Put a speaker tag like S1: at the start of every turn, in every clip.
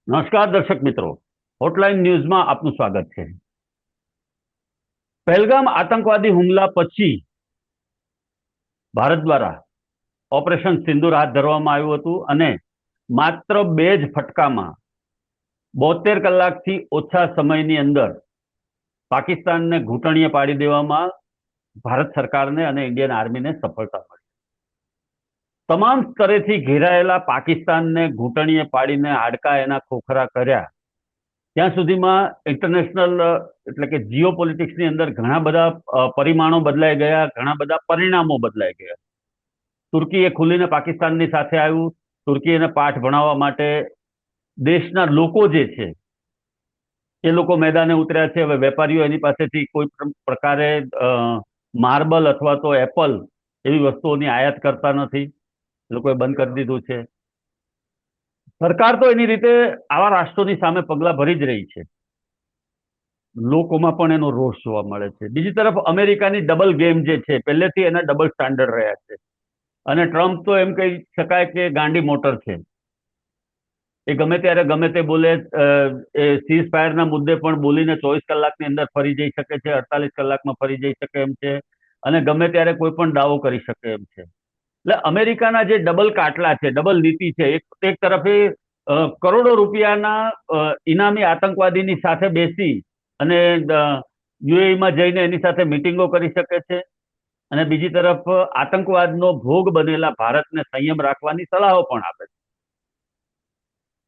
S1: નમસ્કાર દર્શક મિત્રો, હોટલાઇન ન્યૂઝમાં આપનું સ્વાગત છે. પહેલગામ આતંકવાદી હુમલા પછી ભારત દ્વારા ઓપરેશન સિંદૂર હાથ ધરવામાં આવ્યું હતું અને માત્ર 2 જ ફટકામાં 72 કલાકથી ઓછા સમયની અંદર પાકિસ્તાનને ઘૂંટણીએ પાડી દેવામાં ભારત સરકારને અને ઇન્ડિયન આર્મીને સફળતા મળી. તમામ સ્તરેથી ઘેરાયેલા પાકિસ્તાનને ઘૂંટણીએ પાડીને હાડકા એના ખોખરા કર્યા. ત્યાં સુધીમાં ઇન્ટરનેશનલ એટલે કે જીઓ પોલિટિક્સની અંદર ઘણા બધા પરિમાણો બદલાઈ ગયા, ઘણા બધા પરિણામો બદલાઈ ગયા. તુર્કીએ ખુલીને પાકિસ્તાનની સાથે આવ્યું. તુર્કીને પાઠ ભણાવવા માટે દેશના લોકો જે છે એ લોકો મેદાને ઉતર્યા છે. હવે વેપારીઓ એની પાસેથી કોઈ પણ પ્રકારે માર્બલ અથવા તો એપલ એવી વસ્તુઓની આયાત કરતા નથી. એ લોકોએ બંધ કરી દીધું છે. સરકાર તો એની રીતે આવા રાષ્ટ્રોની સામે પગલા ભરી જ રહી છે. લોકોમાં પણ એનો રોષ જોવા મળે છે. બીજી તરફ અમેરિકાની ડબલ ગેમ જે છે, પહેલેથી એના ડબલ સ્ટાન્ડર્ડ રહ્યા છે અને ટ્રમ્પ તો એમ કહી શકાય કે ગાંડી મોટર છે. એ ગમે ત્યારે ગમે તે બોલે. એ સીઝ ફાયરના મુદ્દે પણ બોલીને 24 કલાકની અંદર ફરી જઈ શકે છે, 48 કલાકમાં ફરી જઈ શકે એમ છે અને ગમે ત્યારે કોઈ પણ દાવો કરી શકે એમ છે. એટલે અમેરિકાના જે ડબલ કાટલા છે, ડબલ નીતિ છે, એક તરફે કરોડો રૂપિયાના ઇનામી આતંકવાદીની સાથે બેસી અને યુએઈમાં જઈને એની સાથે મિટિંગો કરી શકે છે અને બીજી તરફ આતંકવાદનો ભોગ બનેલા ભારતને સંયમ રાખવાની સલાહો પણ આપે છે.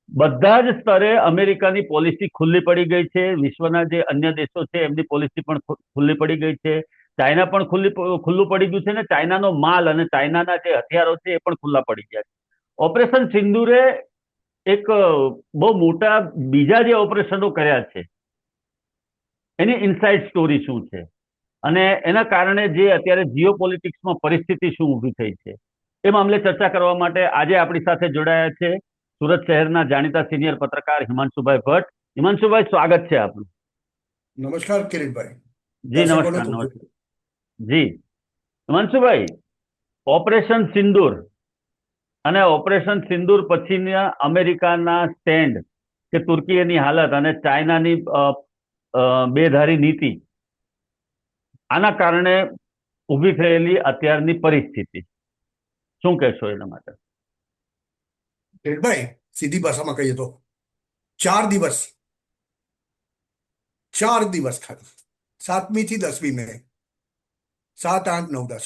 S1: બધા જ સ્તરે અમેરિકાની પોલિસી ખુલ્લી પડી ગઈ છે. વિશ્વના જે અન્ય દેશો છે એમની પોલિસી પણ ખુલ્લી પડી ગઈ છે. ચાઇના પણ ખુલ્લું પડી ગયું છે ને ચાઇનાનો માલ અને ચાઇનાના જે હથિયારો છે એ પણ ખુલ્લા પડી ગયા છે. ઓપરેશન સિંદૂરે એક બહુ મોટા બીજા જે ઓપરેશનો કર્યા છે એની ઇનસાઇડ સ્ટોરી શું છે અને એના કારણે જે અત્યારે જીઓ પોલિટિક્સમાં પરિસ્થિતિ શું ઊભી થઈ છે એ મામલે ચર્ચા કરવા માટે આજે આપણી સાથે જોડાયા છે સુરત શહેરના જાણીતા સિનિયર પત્રકાર હિમાંશુભાઈ ભટ્ટ. હિમાંશુભાઈ, સ્વાગત છે આપનું.
S2: નમસ્કાર કિરીટભાઈ.
S1: જી
S2: દર્શકોને
S1: નમસ્કાર.
S2: ખૂબ ખૂબ.
S1: નમસ્કાર જી. હિમાંશુભાઈ, ઓપરેશન સિંદૂર અને ઓપરેશન સિંદૂર પછીના અમેરિકાના સ્ટેન્ડ કે તુર્કીની હાલત અને ચાઇનાની બેધારી નીતિ, આના કારણે ઊભી થયેલી અત્યારની પરિસ્થિતિ શું કહેશો એના માટે?
S2: કિરીટભાઈ, સીધી ભાષામાં કહીએ તો 4 દિવસ, 4 દિવસ ખાલી 7મી થી 10મી મે, 7, 8, 9, 10,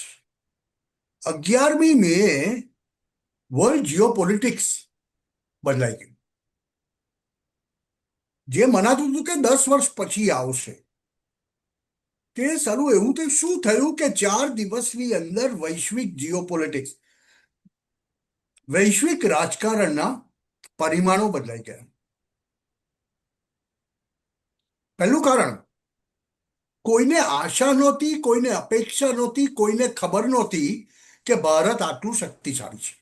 S2: 11મી મે વર્લ્ડ જીઓ પોલિટિક્સ બદલાઈ ગયું. જે મનાતું હતું કે 10 વર્ષ પછી આવશે, તે સારું એવું તે શું થયું કે 4 દિવસની અંદર વૈશ્વિક જીઓ પોલિટિક્સ, વૈશ્વિક રાજકારણના પરિમાણો બદલાઈ ગયા. પહેલું કારણ, કોઈને આશા નહોતી, કોઈને અપેક્ષા નહોતી, કોઈને ખબર નહોતી કે ભારત આટલું શક્તિશાળી છે.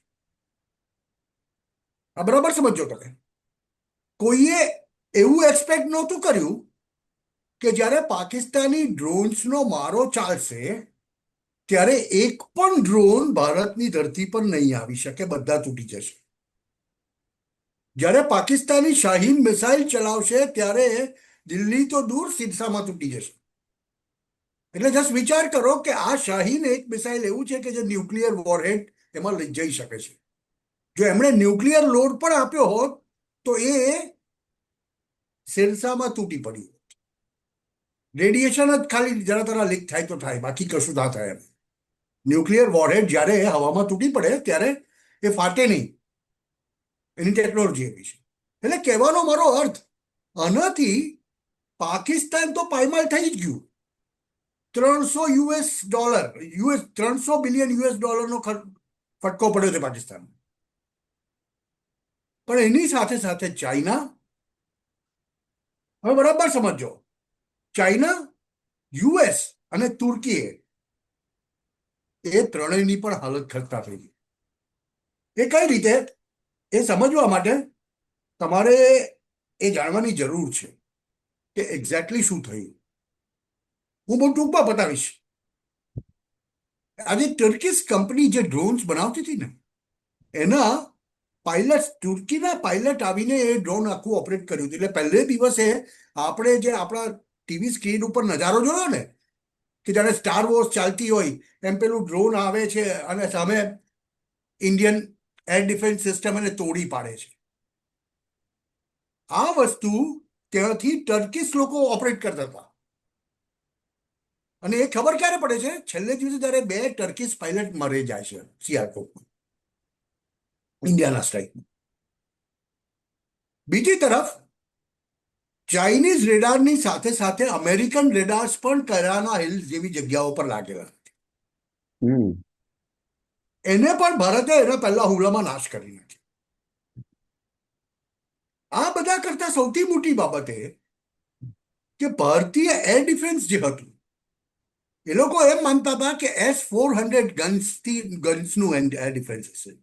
S2: આ બરાબર સમજો તમે. કોઈએ એવું એક્સપેક્ટ નહોતું કર્યું કે જ્યારે પાકિસ્તાની ડ્રોન્સનો મારો ચાલશે ત્યારે એક પણ ડ્રોન ભારતની ધરતી પર નહીં આવી શકે, બધા તૂટી જશે. જ્યારે પાકિસ્તાની શાહીન મિસાઇલ ચલાવશે ત્યારે દિલ્હી તો દૂર, સિરસામાં તૂટી જશે. એટલે જસ્ટ વિચાર કરો કે આ શાહીન એક મિસાઇલ એવું છે કે જે ન્યુક્લિયર વોરહેડ એમાં લઈ જઈ શકે છે. જો એમણે ન્યુક્લિયર લોડ પણ આપ્યો હોત તો એ સિરસામાં તૂટી પડ્યું. રેડિયેશન જ ખાલી જરા તરા લીક થાય તો થાય, બાકી કશું ના થાય. એમ ન્યુક્લિયર વોરહેડ જ્યારે હવામાં તૂટી પડે ત્યારે એ ફાટે નહીં. એની ટેકનોલોજી એવી છે. એટલે કહેવાનો મારો અર્થ, આનાથી પાકિસ્તાન તો પાયમાલ થઈ જ ગયું. $300 બિલિયન નો ફટકો પડ્યો છે પાકિસ્તાન. પણ એની સાથે સાથે ચાઇના, હવે બરાબર સમજો, ચાઇના, યુએસ અને તુર્કીએ એ ત્રણેયની પણ હાલત ખસ્તા થઈ ગઈ. એ કઈ રીતે, એ સમજવા માટે તમારે એ જાણવાની જરૂર છે કે એક્ઝેક્ટલી શું થયું. હું બહુ ટૂંકમાં બતાવીશ. આજે ટર્કીશ કંપની જે ડ્રોન્સ બનાવતી હતી ને, એના તુર્કીના પાયલટ આવીને એ ડ્રોન આખું ઓપરેટ કર્યું હતું. એટલે પહેલે દિવસે આપણે જે આપણા ટીવી સ્ક્રીન ઉપર નજારો જોયો ને, કે જાણે સ્ટાર વોર્સ ચાલતી હોય એમ પેલું ડ્રોન આવે છે અને સામે ઇન્ડિયન એર ડિફેન્સ સિસ્ટમ એને તોડી પાડે છે. આ વસ્તુ ત્યાંથી ટર્કીશ લોકો ઓપરેટ કરતા હતા. અને એ ખબર ક્યારે પડે છે? છેલ્લે દિવસે જ્યારે 2 ટર્કીશ પાયલટ મરી જાય છે સિયાલકોટમાં, ઇન્ડિયાના સ્ટ્રાઇકમાં. બીજી તરફ ચાઇનીઝ રેડારની સાથે સાથે અમેરિકન રેડાર્સ પણ કરાના હિલ્સ જેવી જગ્યાઓ પર લાગેલા.
S1: હમ
S2: એને પણ ભારતે એના પહેલા હુમલામાં નાશ કરી નાખી. આ બધા કરતા સૌથી મોટી બાબત એ કે ભારતીય એર ડિફેન્સ જે હતું, એ લોકો એમ માનતા હતા કે S-400 ગન્સનું એર ડિફેન્સ હશે.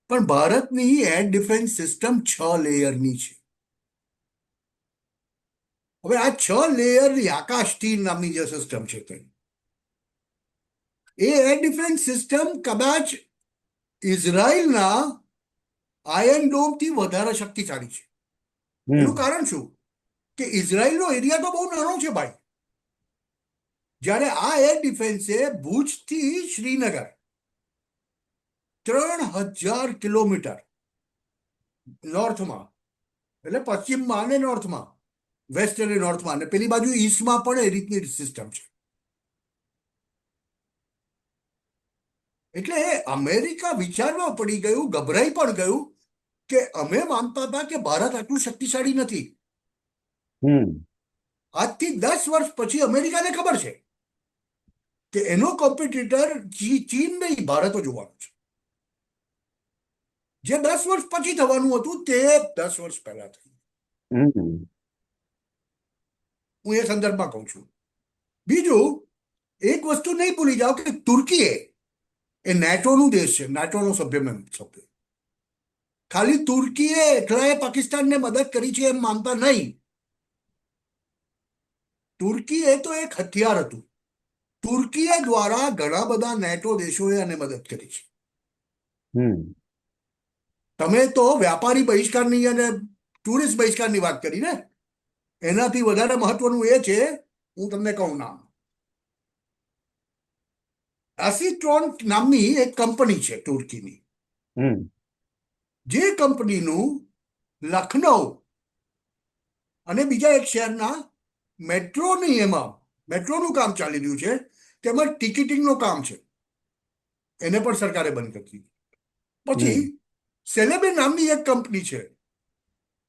S2: પણ ભારતની એર ડિફેન્સ સિસ્ટમ 6 લેયરની છે. હવે આ 6 લેયરની આકાશ તીર નામની જે સિસ્ટમ છે એ એર ડિફેન્સ સિસ્ટમ કદાચ ઇઝરાયલના આયર્ન ડોમથી વધારે શક્તિશાળી છે. એનું કારણ શું? કે ઇઝરાયલનો એરિયા તો બહુ નાનો છે ભાઈ. જ્યારે આ એર ડિફેન્સે ભુજથી શ્રીનગર 3000 કિલોમીટર નોર્થમાં, એટલે પશ્ચિમમાં અને નોર્થમાં, વેસ્ટ અને નોર્થમાં, અને પેલી બાજુ ઈસ્ટમાં પણ એ રીતની સિસ્ટમ છે. એટલે અમેરિકા વિચારમાં પડી ગયું, ગભરાઈ પણ ગયું કે અમે માનતા હતા કે ભારત આટલું શક્તિશાળી નથી. આજથી 10 વર્ષ પછી અમેરિકાને ખબર છે કે એનો કોમ્પિટિટર ચીન નહીં, ભારત જ હોવાનું છે. જે 10 વર્ષ પછી થવાનું હતું તે 10 વર્ષ પહેલા થયું. હું એ સંદર્ભમાં કહું છું. બીજું એક વસ્તુ નહીં ભૂલી જાઓ કે તુર્કી એ નેટોનું દેશ છે, નેટોનો સભ્ય. ખાલી તુર્કીએ એકલાએ પાકિસ્તાનને મદદ કરી છે એમ માનતા નહીં. તુર્કી એ તો એક હથિયાર હતું. તુર્કીએ દ્વારા ઘણા બધા નેટો દેશોએ આને મદદ કરી છે. તમે તો વ્યાપારી બહિષ્કારની અને ટુરિસ્ટ બહિષ્કારની વાત કરી ને, એનાથી વધારે મહત્વનું એ છે, હું તમને કહું નામ. એસિટ્રોન નામની એક કંપની છે તુર્કીની, જે કંપનીનું લખનઉ અને બીજા એક શહેરના મેટ્રોનું કામ ચાલી રહ્યું છે. તેમજ ટિકિટિંગનું કામ છે. એને પણ સરકારે બંધ કરી. પછી સેલેબે નામની એક કંપની છે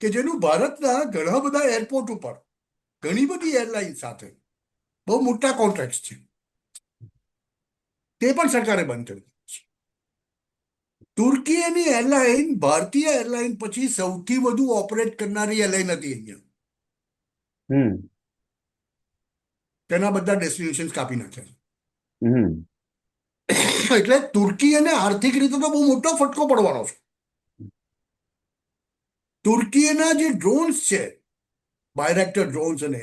S2: કે જેનું ભારતના ઘણા બધા એરપોર્ટ ઉપર ઘણી બધી એરલાઇન સાથે બહુ મોટા કોન્ટ્રાક્ટ છે. તે પણ સરકારે બંધ કરી દીધી છે. તુર્કીની એરલાઇન ભારતીય એરલાઇન પછી સૌથી વધુ ઓપરેટ કરનારી એરલાઇન હતી અહીંયા. તેના બધા ડેસ્ટિનેશન કાપી નાખ્યા. એટલે તુર્કીને આર્થિક રીતે તો બહુ મોટો ફટકો પડવાનો છે. તુર્કીના જે ડ્રોન્સ છે, બાયરેક્ટર ડ્રોન્સ, અને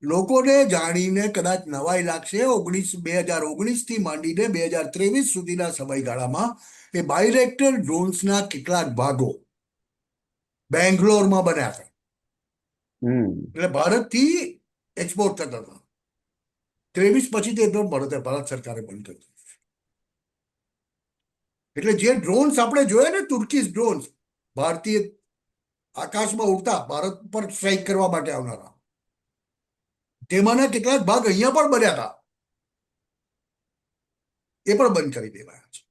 S2: લોકોને જાણીને કદાચ નવાઈ લાગશે, 2019થી માંડીને 2023 સુધીના સમયગાળામાં એ બાયરેક્ટર ડ્રોન્સના કેટલાક ભાગો બેંગ્લોરમાં બન્યા હતા. એટલે ભારતથી એક્સપોર્ટ થતા હતા. 23 પછી તે ભારત સરકારે બંધ કરી દીધું. એટલે જે ડ્રોન્સ આપણે જોયા ને, તુર્કીશ ડ્રોન્સ, ભારતીય આકાશમાં ઉડતા, ભારત પર સ્ટ્રાઇક કરવા માટે આવનારા, તેમાંના કેટલાક ભાગ અહીંયા પણ બન્યા હતા. એ પણ બંધ કરી દેવાયા છે.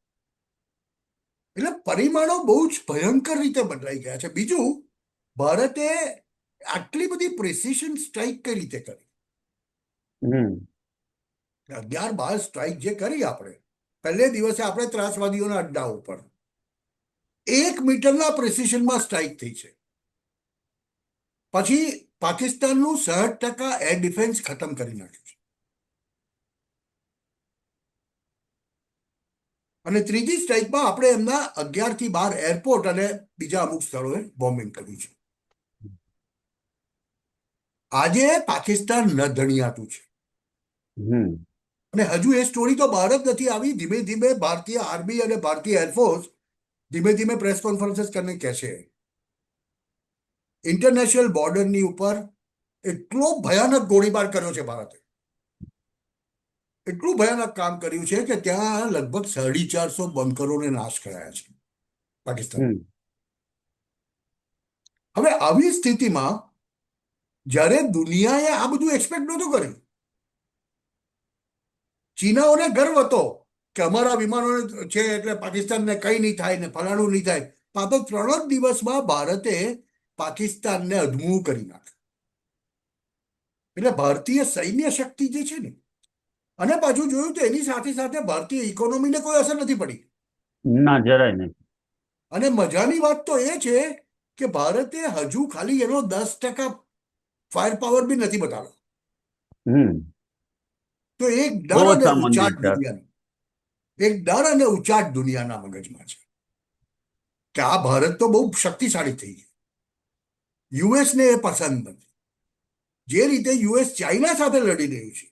S2: એટલે પરિમાણો બહુ જ ભયંકર રીતે બદલાઈ ગયા છે. બીજું, ભારતે આટલી બધી પ્રિસિશન સ્ટ્રાઇક કઈ રીતે કરી? 11-12 સ્ટ્રાઇક જે કરી આપણે, પહેલે દિવસે આપણે ત્રાસવાદીઓના અડ્ડા ઉપર 1 મીટરના પ્રિસિશનમાં સ્ટ્રાઇક થઈ છે. પછી પાકિસ્તાનનું 60% એર ડિફેન્સ ખતમ કરી નાખ્યું છે. અને ત્રીજી સ્ટ્રાઇકમાં આપણે એમના 11 થી 12 એરપોર્ટ અને બીજા અમુક સ્થળોએ બોમ્બિંગ કર્યું છે. આજે પાકિસ્તાન નધણિયાતું છે. અને હજુ એ સ્ટોરી તો બહાર જ નથી આવી. ધીમે ધીમે ભારતીય આર્મી અને ભારતીય એરફોર્સ ધીમે ધીમે પ્રેસ કોન્ફરન્સીસ કરીને કહે છે ઇન્ટરનેશનલ બોર્ડરની ઉપર એટલો ભયાનક ગોળીબાર કર્યો છે ભારતે, એટલું ભયાનક કામ કર્યું છે કે ત્યાં લગભગ 450 બંકરોને નાશ કરાયા છે પાકિસ્તાન.
S1: હમ
S2: હવે આવી સ્થિતિમાં જ્યારે દુનિયાએ આ બધું એક્સપેક્ટ નહોતું કર્યું, ચીનાઓને ગર્વ હતો કે અમારા વિમાનો છે એટલે પાકિસ્તાનને કંઈ નહીં થાય ને ફલાણું નહીં થાય. આ તો 3 જ દિવસમાં ભારતે પાકિસ્તાનને અધમું કરી નાખ્યું. એટલે ભારતીય સૈન્ય શક્તિ જે છે ને, અને પાછું જોયું તો એની સાથે સાથે ભારતીય ઇકોનોમીને કોઈ અસર નથી પડી.
S1: ના, જરાય નહીં.
S2: અને મજાની વાત તો એ છે કે ભારતે હજુ ખાલી એનો 10% ફાયર પાવર બી નથી બતાવ્યો.
S1: હમ
S2: તો એક
S1: બહુ
S2: ડર અને
S1: સામાન્ય
S2: ઉચાટ
S1: છે.
S2: દુનિયાનો, એક ડર અને ઉચાટ દુનિયાના મગજમાં છે કે આ ભારત તો બહુ શક્તિશાળી થઈ ગઈ. યુએસને એ પસંદ નથી. જે રીતે યુએસ ચાઇના સાથે લડી રહ્યું છે,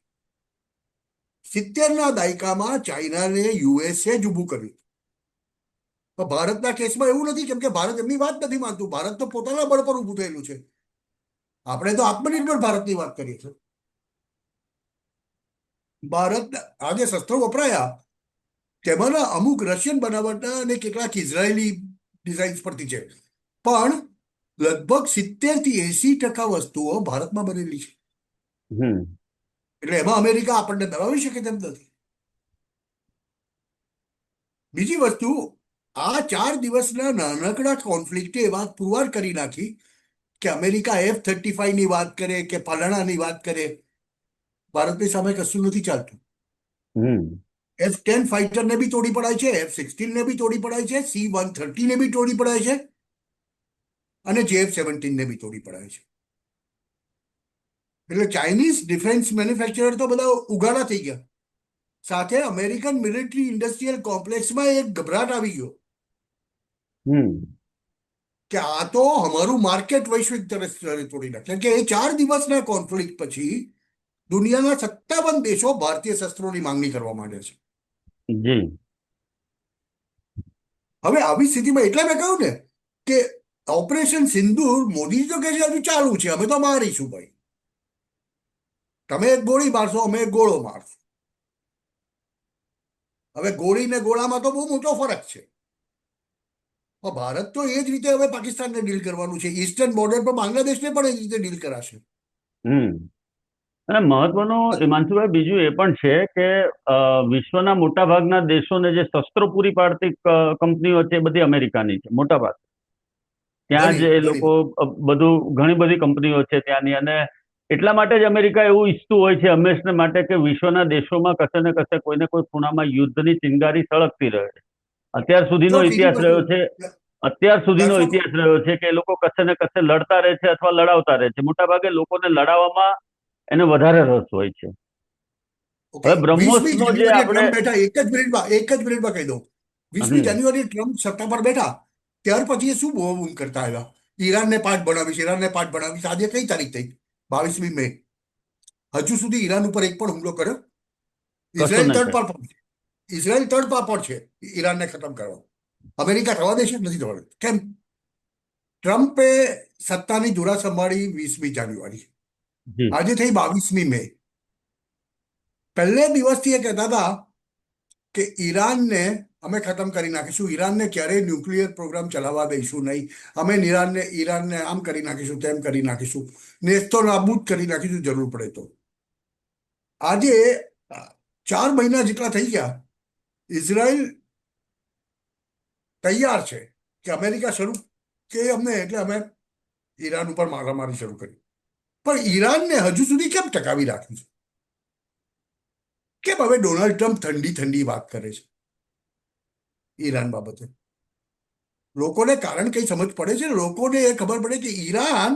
S2: 70ના દાયકામાં ચાઇનાને યુએસે જ ઊભું કર્યું. પણ ભારતના કેસમાં એવું નથી, કેમ કે ભારત એમની વાત નથી માનતું. ભારત તો પોતાના બળ પર ઊભું થયેલું છે. આપણે તો આત્મનિર્ભર ભારતની વાત કરીએ છીએ. ભારત આ જે શસ્ત્રો વપરાયા તેમાંના અમુક રશિયન બનાવટના અને કેટલાક ઇઝરાયેલી ડિઝાઇન્સ પરથી છે, પણ લગભગ 70 થી 80% વસ્તુઓ ભારતમાં બનેલી છે.
S1: હમ
S2: એટલે એમાં અમેરિકા આપણને દબાવી શકે તેમ નથી. બીજી વસ્તુ, આ 4 દિવસના નાનકડા કોન્ફ્લિક્ટે એ વાત પુરવાર કરી નાખી કે અમેરિકા F-35 ની વાત કરે કે ફલાણાની વાત કરે, ભારતની સામે કશું નથી ચાલતું.
S1: હમ
S2: F-10 ફાઇટરને બી તોડી પડાય છે, F-16 ને બી તોડી પડાય છે, C-130 ને બી તોડી પડાય છે, અને JF-17 ને બી તોડી પડાય છે. એટલે ચાઇનીઝ ડિફેન્સ મેન્યુફેક્ચરર તો બધા ઉગાડા થઈ ગયા. સાથે અમેરિકન મિલિટરી ઇન્ડસ્ટ્રીયલ કોમ્પ્લેક્સમાં એક ગભરાટ આવી ગયો
S1: હમ
S2: કે આ તો અમારું માર્કેટ વૈશ્વિક સ્તરે તોડી નાખે. કે એ 4 દિવસના કોન્ફ્લિક્ટ પછી દુનિયાના 57 દેશો ભારતીય શસ્ત્રોની માંગણી કરવા માંડ્યા છે.
S1: જી.
S2: હવે આવી સ્થિતિમાં એટલે મેં કહ્યું ને કે ઓપરેશન સિંદૂર, મોદી તો કહે છે હજુ ચાલુ છે, અમે તો મારીશું ભાઈ. તમે એક ગોળી મારશો, અમે એક ગોળો મારશું. હવે ગોળી ને ગોળામાં તો બહુ મોટો ફરક છે. ભારત તો એ જ રીતે હવે પાકિસ્તાનને ડીલ કરવાનું છે. ઈસ્ટર્ન બોર્ડર પર બાંગ્લાદેશને પણ એ જ રીતે ડીલ કરાશે.
S1: હમ અને મહત્વનું હિમાંશુભાઈ બીજું એ પણ છે કે વિશ્વના મોટા ભાગના દેશોને જે શસ્ત્રો પૂરી પાડતી કંપનીઓ છે એ બધી અમેરિકાની છે મોટા ભાગ. ત્યાં જ એ
S2: ઘણી
S1: લોકો બધું ઘણી બધી કંપનીઓ છે ત્યાંની, અને એટલા માટે જ અમેરિકા એવું ઈચ્છતું હોય છે હંમેશને માટે કે વિશ્વના દેશોમાં કશે ને કશે કોઈને કોઈ ખૂણામાં યુદ્ધની ચિંગારી સળગતી રહે. અત્યાર સુધીનો
S2: જો બીજી
S1: ઇતિહાસ
S2: વસ્તુ,
S1: રહ્યો છે અત્યાર સુધીનો
S2: દર્શકો,
S1: ઇતિહાસ રહ્યો છે કે એ લોકો કશે ને કશે લડતા રહે છે અથવા લડાવતા રહે છે. મોટા ભાગે લોકોને લડાવવામાં એને વધારે રસ હોય છે.
S2: ઓકે,
S1: હવે
S2: 20મી
S1: બ્રહ્મોસનો જે
S2: જાન્યુઆરીએ
S1: આપણે
S2: ટ્રમ્પ બેઠા, એક જ મિનિટમાં કહી દઉં. 20મી
S1: હમ
S2: જાન્યુઆરીએ ટ્રમ્પ સત્તા પર બેઠા, ત્યાર પછી એ શું બૂમ કરતા આવ્યા? ઈરાનને પાઠ ભણાવીશ, ઈરાનને પાઠ ભણાવીશ. આજે કઈ તારીખ થઈ? 22મી મે. હજુ સુધી ઈરાન ઉપર એક પણ હુમલો કર્યો?
S1: કશું
S2: ઇઝરાયલ
S1: નહીં
S2: તડ પર છે. ઇઝરાયલ તડ પર છે ઈરાનને ખતમ કરવા. અમેરિકા થવા દેશે? નથી થવા દે. કેમ? ટ્રમ્પે સત્તાની ધુરા સંભાળી 20મી જાન્યુઆરી,
S1: જી.
S2: આજે થઈ 22મી મે. પહેલે દિવસથી એ કહેતા હતા કે ઈરાનને અમે ખતમ કરી નાખીશું, ઈરાનને ક્યારેય ન્યુક્લિયર પ્રોગ્રામ ચલાવવા દઈશું નહીં, અમે ઈરાનને આમ કરી નાખીશું, તેમ કરી નાખીશું, નેસ્તો નાબૂદ કરી નાખીશું જરૂર પડે તો. આજે 4 મહિના જેટલા થઈ ગયા, ઇઝરાયલ તૈયાર છે કે અમેરિકા શરૂ કે અમને એટલે અમે ઈરાન ઉપર મારામારી શરૂ કરી. પણ ઈરાનને હજુ સુધી કેમ ટકાવી રાખ્યું છે? કેમ હવે ડોનાલ્ડ ટ્રમ્પ ઠંડી ઠંડી વાત કરે છે ઈરાન બાબતે? લોકોને કારણ કઈ સમજ પડે છે? લોકોને એ ખબર પડે કે ઈરાન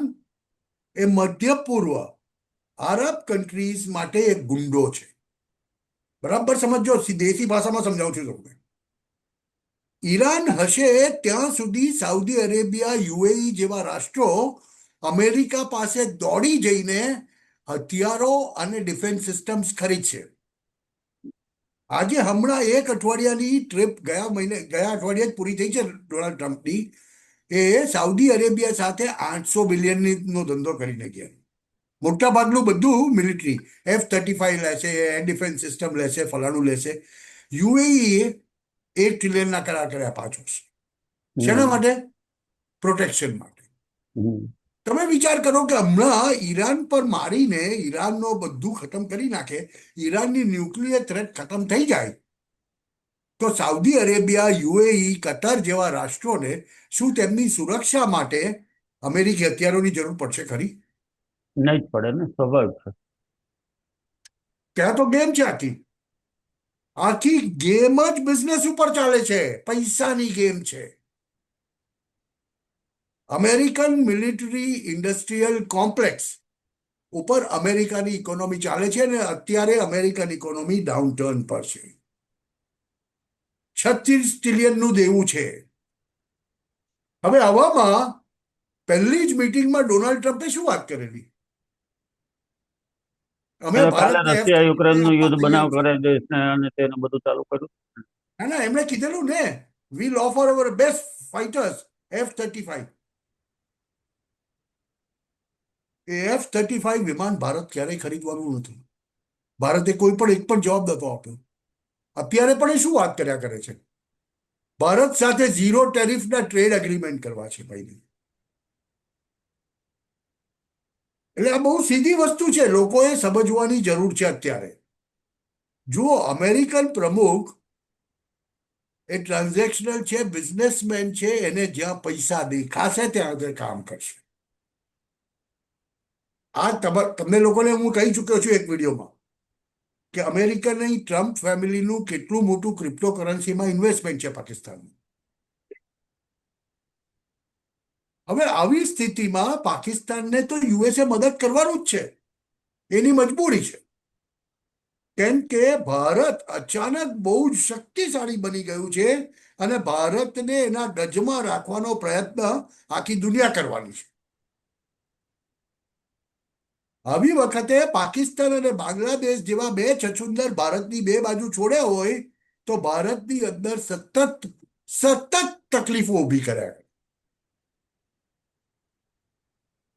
S2: એ મધ્ય પૂર્વ આરબ કન્ટ્રીઝ માટે એક ગુંડો છે. બરાબર સમજો, દેશી ભાષામાં સમજાવું છું તમને. ઈરાન હશે ત્યાં સુધી સાઉદી અરેબિયા, યુએઈ જેવા રાષ્ટ્રો અમેરિકા પાસે દોડી જઈને હથિયારો અને ડિફેન્સ સિસ્ટમ્સ ખરીદશે. આજે હમણાં એક અઠવાડિયાની ટ્રીપ ગયા અઠવાડિયે જ પૂરી થઈ છે ડોનાલ્ડ ટ્રમ્પની. એ સાઉદી અરેબિયા સાથે 800 બિલિયન નો ધંધો કરીને ગયા. મોટા ભાગનું બધું મિલિટરી, F-35 લેશે, એર ડિફેન્સ સિસ્ટમ લેશે, ફલાણું લેશે. યુએઈ 1 ટ્રિલિયનના કરાર કર્યા 5 વર્ષ. શેના માટે? પ્રોટેક્શન માટે. તમે વિચાર કરો કે હમણાં ઈરાન પર મારીને ઈરાનનો બધું ખતમ કરી નાખે, ઈરાનની ન્યુક્લિયર થ્રેટ ખતમ થઈ જાય, તો સાઉદી અરેબિયા, યુએઈ, કતર જેવા રાષ્ટ્રોને શું તેમની સુરક્ષા માટે અમેરિકી હથિયારોની જરૂર પડશે ખરી?
S1: નહીં જ પડે ને, સ્વાભાવિક છે.
S2: ત્યાં તો ગેમ છે આખી. આખી ગેમ જ બિઝનેસ ઉપર ચાલે છે, પૈસાની ગેમ છે. અમેરિકન મિલિટરી ઇન્ડસ્ટ્રીયલ કોમ્પ્લેક્સ ઉપર અમેરિકાની ઇકોનોમી ચાલે છે, અને અત્યારે અમેરિકન ઇકોનોમી ડાઉનટર્ન પર છે. 36 ટ્રિલિયનનું દેવું છે. હવે આવામાં પહેલી જ મીટિંગમાં ડોનાલ્ડ ટ્રમ્પે શું વાત કરેલી? અમે
S1: કાલે
S2: ભારતને
S1: રશિયા યુક્રેન નું
S2: આપવા
S1: યુદ્ધ
S2: તૈયાર
S1: બનાવ
S2: છીએ.
S1: કરે દેશને, અને તેને બધું ચાલુ કર્યું.
S2: ના ના, એમણે કીધેલું ને, will offer our best fighters F-35. એ F-35 વિમાન ભારત ક્યારેય ખરીદવાનું નથી. ભારતે કોઈ પણ એક પણ જવાબ નતો આપ્યો. અત્યારે પણ એ શું વાત કર્યા કરે છે? ભારત સાથે 0 ટેરિફના ટ્રેડ એગ્રીમેન્ટ કરવા છે ભાઈ. એટલે આ બહુ સીધી વસ્તુ છે, લોકોએ સમજવાની જરૂર છે અત્યારે. જુઓ, અમેરિકન પ્રમુખ એ ટ્રાન્ઝેક્શનલ છે, બિઝનેસમેન છે, એને જ્યાં પૈસા દેખાશે ત્યાં આગળ કામ કરશે. આ તમને લોકોને હું કહી ચૂક્યો છું એક વિડીયોમાં કે અમેરિકનની ટ્રમ્પ ફેમિલીનું કેટલું મોટું ક્રિપ્ટોકરન્સીમાં ઇન્વેસ્ટમેન્ટ છે પાકિસ્તાનમાં. હવે આવી સ્થિતિમાં પાકિસ્તાનને તો યુએસએ મદદ કરવાનું જ છે, એની મજબૂરી છે. કેમ કે ભારત અચાનક બહુ જ શક્તિશાળી બની ગયું છે, અને ભારતને એના ગજમાં રાખવાનો પ્રયત્ન આખી દુનિયા કરવાની છે. આવી વખતે પાકિસ્તાન અને બાંગ્લાદેશ જેવા બે છછુંદર ભારતની બે બાજુ છોડ્યા હોય તો ભારતની અંદર સતત સતત તકલીફો ઊભી કર્યા.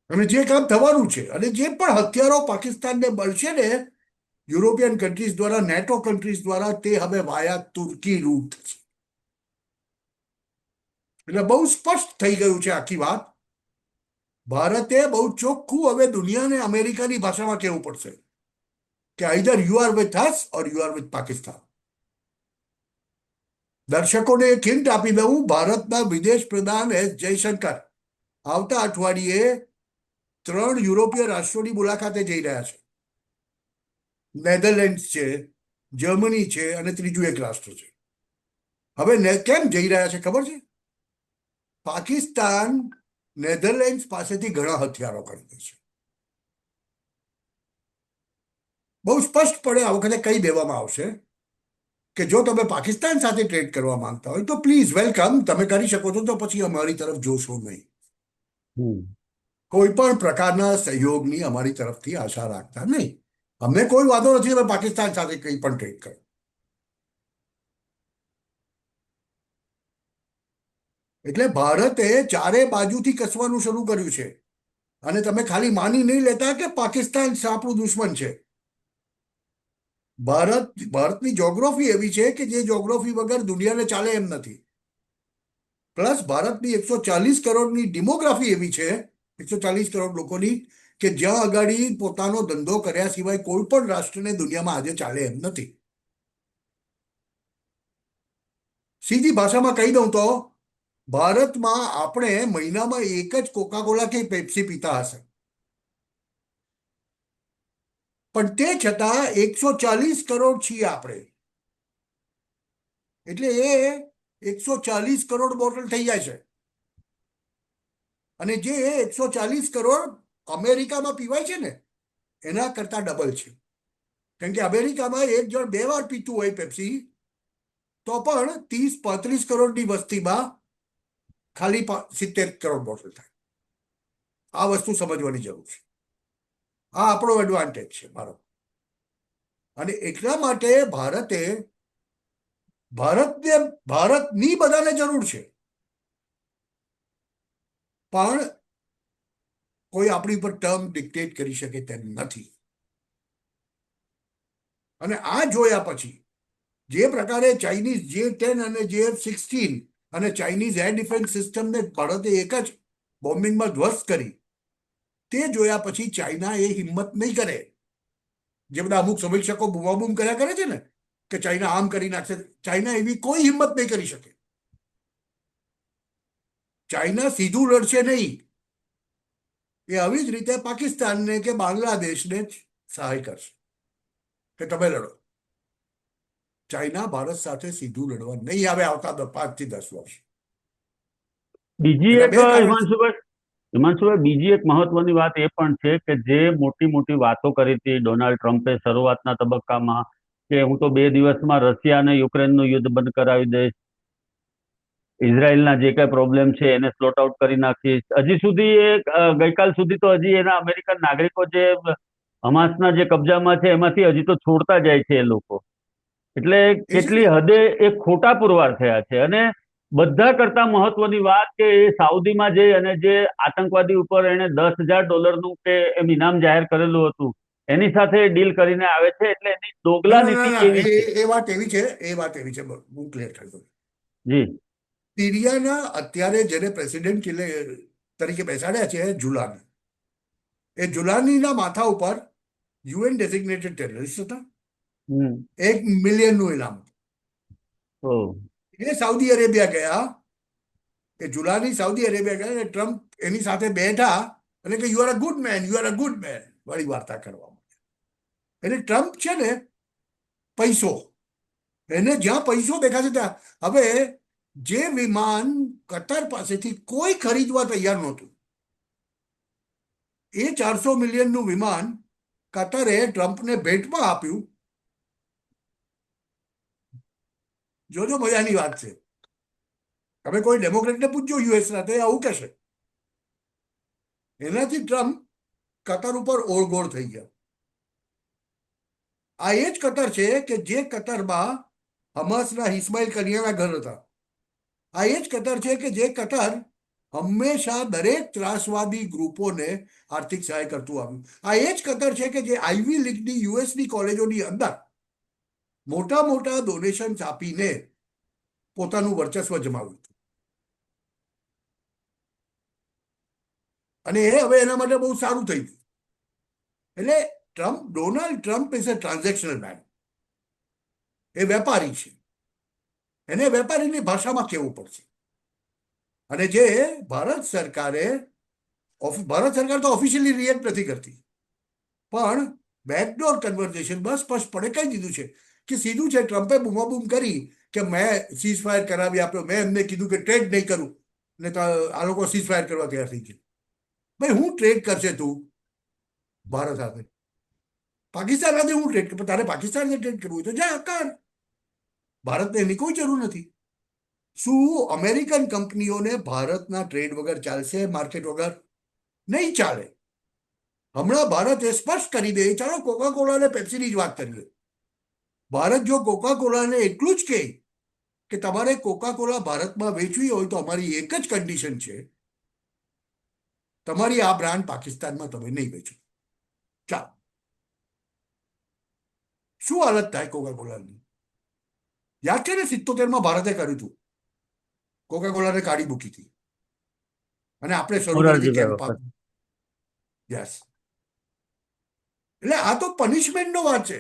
S2: અને જે કામ થવાનું છે, અને જે પણ હથિયારો પાકિસ્તાનને મળશે ને યુરોપિયન કન્ટ્રીઝ દ્વારા, નેટો કન્ટ્રીઝ દ્વારા, તે હવે વાયા તુર્કી રૂટ થશે. એટલે બહુ સ્પષ્ટ થઈ ગયું છે આખી વાત. ભારતે બહુ ચોખ્ખું હવે દુનિયાને અમેરિકાની ભાષામાં કહેવું પડશે કે either you are with us or you are with Pakistan. દર્શકોને એક હિન્ટ આપી દઉં, ભારતના વિદેશ પ્રધાન એસ જયશંકર આવતા અઠવાડિયે 3 યુરોપીય રાષ્ટ્રોની મુલાકાતે જઈ રહ્યા છે. નેધરલેન્ડ છે, જર્મની છે, અને ત્રીજું એક રાષ્ટ્ર છે. હવે કેમ જઈ રહ્યા છે ખબર છે? પાકિસ્તાન નેધરલેન્ડ પાસેથી ઘણા હથિયારો ખરીદે છે. બહુ સ્પષ્ટપણે આ વખતે કહી દેવામાં આવશે કે જો તમે પાકિસ્તાન સાથે ટ્રેડ કરવા માંગતા હોય તો પ્લીઝ વેલકમ, તમે કરી શકો છો, તો પછી અમારી તરફ જોશો નહીં. કોઈ પણ પ્રકારના સહયોગની અમારી તરફથી આશા રાખતા નહીં. અમને કોઈ વાંધો નથી તમે પાકિસ્તાન સાથે કંઈ પણ ટ્રેડ કરો. એટલે ભારતે ચારે બાજુથી કસવાનું શરૂ કર્યું છે. અને તમે ખાલી માની નહીં લેતા કે પાકિસ્તાન આપણું દુશ્મન છે. ભારતની જોગ્રાફી એવી છે કે જે જોગ્રાફી વગર દુનિયાને ચાલે એમ નથી. પ્લસ ભારતની 140 કરોડની ડેમોગ્રાફી એવી છે, 140 કરોડ લોકોની, કે જ્યાં આગળ પોતાનો ધંધો કર્યા સિવાય કોઈ પણ રાષ્ટ્રને દુનિયામાં આજે ચાલે એમ નથી. સીધી ભાષામાં કહી દઉં તો ભારતમાં આપણે મહિનામાં એક જ કોકાકોલા કે પેપ્સી પીતા હશે, પણ તે છતાં 140 કરોડ છીએ આપણે. એટલે એ 140 કરોડ બોટલ થઈ જાય છે. અને જે 140 કરોડ અમેરિકામાં પીવાય છે ને એના કરતા ડબલ છે. કેમ કે અમેરિકામાં એક જણ 2 વાર પીતું હોય પેપ્સી, તો પણ 30-35 કરોડની વસ્તીમાં ખાલી 70 કરોડ બોટલ થાય. આ વસ્તુ સમજવાની જરૂર છે. આ આપણો એડવાન્ટેજ છે ભારત. અને એટલા માટે ભારતે ભારતની બધાને જરૂર છે, પણ કોઈ આપણી પર ટર્મ ડિક્ટેટ કરી શકે તેમ નથી. અને આ જોયા પછી જે પ્રકારે ચાઇનીઝ J-10 અને JF-16 અને ચાઇનીઝ એર ડિફેન્સ સિસ્ટમને ભારતે એક જ બોમ્બિંગમાં ધ્વસ્ત કરી, તે જોયા પછી ચાઇના એ હિંમત નહીં કરે. જે બધા અમુક સમીક્ષકો બૂમાબૂમ કર્યા કરે છે ને કે ચાઇના આમ કરી નાખશે, ચાઇના એવી કોઈ હિંમત નહીં કરી શકે. ચાઇના સીધું લડશે નહીં, એ આવી જ રીતે પાકિસ્તાનને કે બાંગ્લાદેશને જ સહાય કરશે કે તમે લડો. ચાઇના ભારત સાથે સીધું લડવા નહીં આવે આવતા 5 થી 10 વર્ષ.
S1: બીજી
S2: એના
S1: એક
S2: બે કારણ છે.
S1: હિમાંશુભાઈ બીજી એક મહત્વની વાત એ પણ છે કે જે મોટી મોટી વાતો કરી હતી ડોનાલ્ડ ટ્રમ્પે શરૂઆતના તબક્કામાં કે હું તો 2 દિવસમાં રશિયા અને યુક્રેનનું યુદ્ધ બંધ કરાવી દઈશ, ઇઝરાયલના જે કઈ પ્રોબ્લેમ છે એને સ્લોટ આઉટ કરી નાખીશ. હજી સુધી ગઈકાલ સુધી તો હજી એના અમેરિકન નાગરિકો જે હમાસના જે કબજામાં છે એમાંથી હજી તો છોડતા જાય છે એ લોકો. એટલે
S2: એ છે
S1: કેટલી
S2: ને,
S1: હદે એ ખોટા પુરવાર થયા છે. અને બધા કરતા મહત્વની વાત કે એ સાઉદીમાં જઈ અને જે આતંકવાદી ઉપર એને $10,000 કે એમ ઇનામ જાહેર કરેલું હતું એની સાથે ડીલ કરીને આવે છે. એટલે એની
S2: ના
S1: દોગલા
S2: ના ના
S1: નીતિ
S2: ના,
S1: કેવી છે?
S2: એ વાત એવી છે, એ વાત એવી છે, હું ક્લિયર કરી દઉં.
S1: જી.
S2: સિરિયાના અત્યારે જેને પ્રેસિડેન્ટ તરીકે બેસાડ્યા છે જુલાની, એ જુલાનીના માથા ઉપર UN ડેઝિગ્નેટેડ ટેરરિસ્ટ હતા.
S1: હમ.
S2: 1 મિલિયનનું ઇનામ.
S1: ઓ.
S2: એ સાઉદી અરેબિયા ગયા, એ જુલાની સાઉદી અરેબિયા ગયા અને ટ્રમ્પ એની સાથે બેઠા અને કે you are a good man, you are a good man વાળી વાર્તા કરવા માંડ્યા. એટલે ટ્રમ્પ છે ને, પૈસો, એને જ્યાં પૈસો દેખાશે ત્યાં. હવે જે વિમાન કતાર પાસેથી કોઈ ખરીદવા તૈયાર નહોતું, એ 400 મિલિયનનું વિમાન કતારે ટ્રમ્પને ભેટમાં આપ્યું. જોજો, મજાની વાત છે. તમે કોઈ ડેમોક્રેટને પૂછજો યુએસના, તો એ આવું કહેશે. એનાથી ટ્રમ્પ કતાર ઉપર ઓળગોળ થઈ ગયા. આ એ જ કતાર છે કે જે કતારમાં હમાસના ઇસ્માઇલ કનિયાના ઘર હતા. આ એ જ કતાર છે કે જે કતાર હંમેશા દરેક ત્રાસવાદી ગ્રુપોને આર્થિક સહાય કરતું આવ્યું. આ એ જ કતાર છે કે જે આઈવી લીગની યુએસની કોલેજોની અંદર મોટા મોટા ડોનેશન્સ આપીને પોતાનું વર્ચસ્વ જમાવ્યું હતું. અને એ હવે એના માટે બહુ સારું થઈ ગયું. એટલે Donald Trump is a transactional man. એ વેપારી છે, એને વેપારીની ભાષામાં કહેવું પડશે. અને જે ભારત સરકાર તો ઓફિશિયલી રિએક્ટ નથી કરતી, પણ બેકડોર કન્વર્ઝેશનમાં સ્પષ્ટપણે કહી દીધું છે કે સીધું છે. ટ્રમ્પે બૂમાબૂમ કરી કે મેં સીઝ ફાયર કરાવી આપ્યો, મેં એમને કીધું કે ટ્રેડ નહીં કરું, ને તો આ લોકો સીઝ ફાયર કરવા તૈયાર થઈ ગયા. ભાઈ, હું ટ્રેડ કરશે તું ભારત સાથે? પાકિસ્તાન સાથે હું ટ્રેડ કરું? તારે પાકિસ્તાન સાથે ટ્રેડ કરવું હોય તો જા કર, ભારતને એની કોઈ જરૂર નથી. શું અમેરિકન કંપનીઓને ભારતના ટ્રેડ વગર ચાલશે? માર્કેટ વગર નહીં ચાલે. હમણાં ભારત એ સ્પષ્ટ કરી દે, ચાલો કોકા કોલા અને પેપ્સીની જ વાત કરીએ. ભારત જો કોકા કોલાને એટલું જ કહે કે તમારે કોકા કોલા ભારતમાં વેચવી હોય તો અમારી એક જ કન્ડિશન છે, તમારી આ બ્રાન્ડ પાકિસ્તાનમાં તમે નહીં વેચો. ચાલો, શું હાલત થાય કોકા કોલાની? યાદ છે ને 77માં ભારતે કર્યું હતું, કોકા કોલાને કાઢી મૂકી હતી અને આપણે શરૂ કરી હતી
S1: મોરારજીભાઈ
S2: કેમ્પા.
S1: વખત.
S2: યસ. એટલે આ તો પનિશમેન્ટનો વાત છે.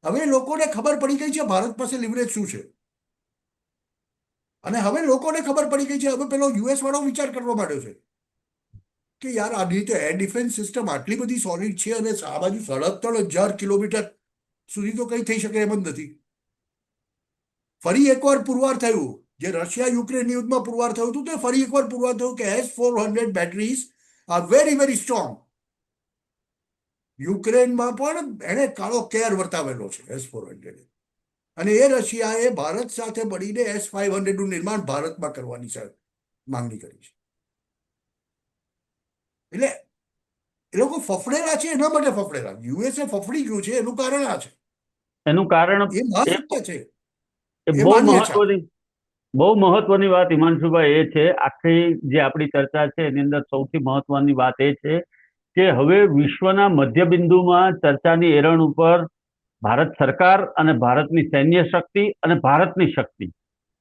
S2: હવે લોકોને ખબર પડી ગઈ છે ભારત પાસે લિવરેજ શું છે. અને હવે લોકોને ખબર પડી ગઈ છે, હવે પેલો યુએસ વાળો વિચાર કરવા માંડ્યો છે કે યાર આ રીતે એર ડિફેન્સ સિસ્ટમ આટલી બધી સોલિડ છે અને આ બાજુ 3,500 કિલોમીટર સુધી તો કંઈ થઈ શકે એમ જ નથી. ફરી એકવાર પુરવાર થયું, જે રશિયા યુક્રેન યુદ્ધમાં પુરવાર થયું હતું, તે ફરી એકવાર પુરવાર થયું કે S-400 batteries are very very strong. યુક્રેનમાં પણ એને કાળો કેર વર્તાવેલો છે S-400. અને એ રશિયાએ ભારત સાથે મળીને S-500નું નિર્માણ ભારતમાં કરવાની માંગણી કરી છે. એટલે એ લોકો ફફડેલા છે, એના માટે ફફડેલા. યુએસએ ફફડી ગયું છે, એનું કારણ આ છે.
S1: એનું કારણ
S2: એ
S1: એ
S2: મહાસત્ય છે.
S1: એ
S2: એ માન્ય છે.
S1: બહુ મહત્વની વાત હિમાંશુભાઈ એ છે, આખી જે આપણી ચર્ચા છે એની અંદર સૌથી મહત્વની વાત એ છે કે હવે વિશ્વના મધ્યબિંદુમાં ચર્ચાની એરણ ઉપર ભારત સરકાર અને ભારતની સૈન્ય શક્તિ અને ભારતની શક્તિ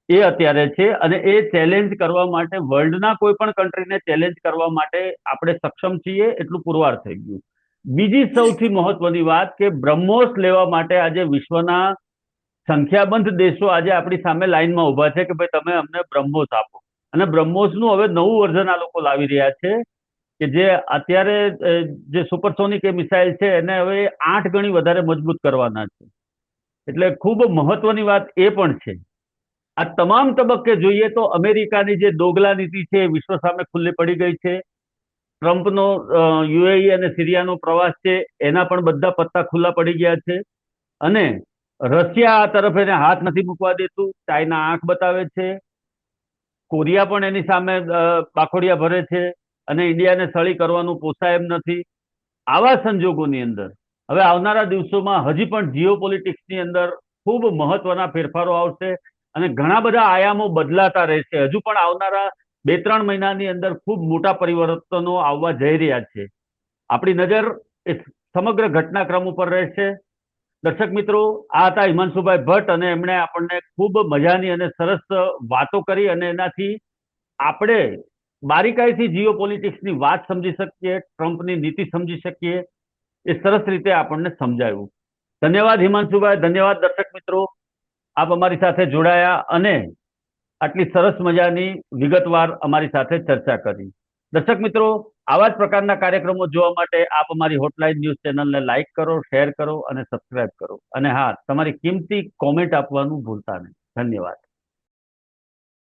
S1: એ અત્યારે છે, અને એ ચેલેન્જ કરવા માટે વર્લ્ડના કોઈ પણ કન્ટ્રીને ચેલેન્જ કરવા માટે આપણે સક્ષમ છીએ એટલું પુરવાર થઈ ગયું. બીજી સૌથી મહત્વની વાત કે બ્રહ્મોસ લેવા માટે આજે વિશ્વના સંખ્યાબંધ દેશો આજે આપણી સામે લાઈનમાં ઉભા છે કે ભાઈ તમે અમને બ્રહ્મોસ આપો, અને બ્રહ્મોસનું હવે નવું વર્ઝન આ લોકો લાવી રહ્યા છે કે જે અત્યારે જે સુપરસોનિક એ મિસાઇલ છે એને હવે 8 ગણી વધારે મજબૂત કરવાના છે. એટલે ખૂબ મહત્વની વાત એ પણ છે. આ તમામ તબક્કે જોઈએ તો અમેરિકાની જે દોગલા નીતિ છે એ વિશ્વ સામે ખુલ્લી પડી ગઈ છે. ટ્રમ્પનો યુએઈ અને સિરિયાનો પ્રવાસ છે એના પણ બધા પત્તા ખુલ્લા પડી ગયા છે, અને રશિયા આ તરફ એને હાથ નથી મૂકવા દેતું. ચાઇના આંખ બતાવે છે, કોરિયા પણ એની સામે બાખોડિયા ભરે છે, અને ઇન્ડિયાને સળી કરવાનું પોસાય એમ નથી. આવા સંજોગોની અંદર હવે આવનારા દિવસોમાં હજી પણ જીઓપોલિટિક્સની અંદર ખૂબ મહત્વના ફેરફારો આવશે, અને ઘણા બધા આયામો બદલાતા રહેશે. હજુ પણ આવનારા 2-3 મહિનાની અંદર ખૂબ મોટા પરિવર્તનો આવવા જઈ રહ્યા છે. આપણી નજર એ સમગ્ર ઘટનાક્રમ ઉપર રહેશે. દર્શક મિત્રો, આ હતા હિમાંશુભાઈ ભટ્ટ, અને એમણે આપણને ખૂબ મજાની અને સરસ વાતો કરી, અને એનાથી આપણે બારીકાઈથી જીઓપોલિટિક્સની વાત સમજી શકીએ, ટ્રમ્પની નીતિ સમજી શકીએ, એ સરસ રીતે આપણને સમજાવ્યું. ધન્યવાદ હિમાંશુભાઈ, ધન્યવાદ દર્શક મિત્રો, આપ અમારી સાથે જોડાયા અને આટલી સરસ મજાની વિગતવાર અમારી સાથે ચર્ચા કરી. દર્શક મિત્રો, આવા જ પ્રકારના કાર્યક્રમો જોવા માટે આપ અમારી હોટલાઇન ન્યૂઝ ચેનલને લાઇક કરો, શેર કરો અને સબસ્ક્રાઇબ કરો. અને હા, તમારી કિંમતી કોમેન્ટ આપવાનું ભૂલતા નહીં. ધન્યવાદ.